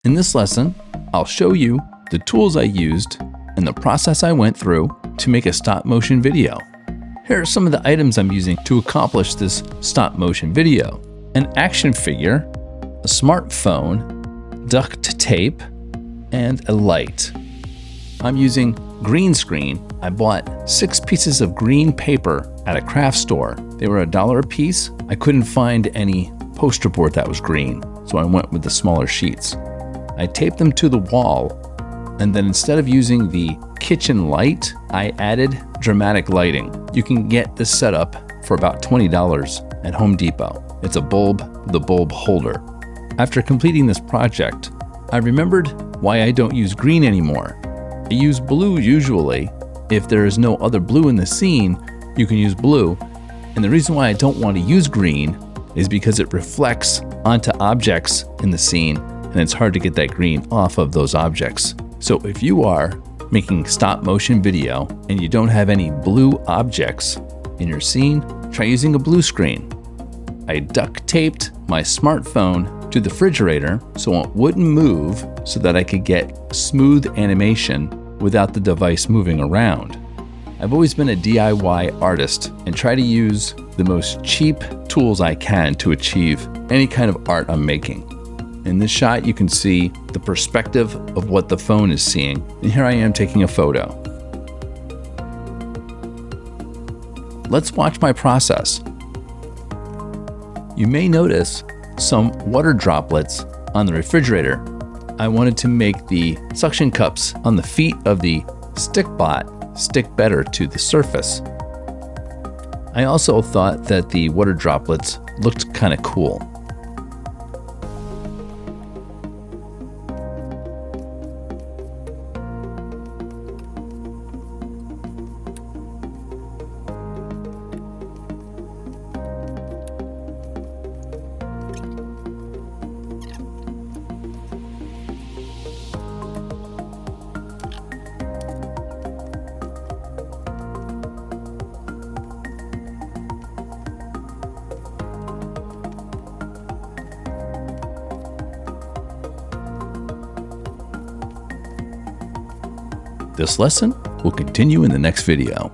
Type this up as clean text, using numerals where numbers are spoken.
In this lesson, I'll show you the tools I used and the process I went through to make a stop motion video. Here are some of the items I'm using to accomplish this stop motion video: an action figure, a smartphone, duct tape, and a light. I'm using green screen. I bought 6 pieces of green paper at a craft store. They were $1 a piece. I couldn't find any poster board that was green, so I went with the smaller sheets. I taped them to the wall, and then instead of using the kitchen light, I added dramatic lighting. You can get this setup for about $20 at Home Depot. It's a bulb with a bulb holder. After completing this project, I remembered why I don't use green anymore. I use blue usually. If there is no other blue in the scene, you can use blue. And the reason why I don't want to use green is because it reflects onto objects in the scene, and it's hard to get that green off of those objects. So if you are making stop motion video and you don't have any blue objects in your scene, try using a blue screen. I duct taped my smartphone to the refrigerator so it wouldn't move, so that I could get smooth animation without the device moving around. I've always been a DIY artist and try to use the most cheap tools I can to achieve any kind of art I'm making. In this shot, you can see the perspective of what the phone is seeing. And here I am taking a photo. Let's watch my process. You may notice some water droplets on the refrigerator. I wanted to make the suction cups on the feet of the StickBot stick better to the surface. I also thought that the water droplets looked kind of cool. This lesson will continue in the next video.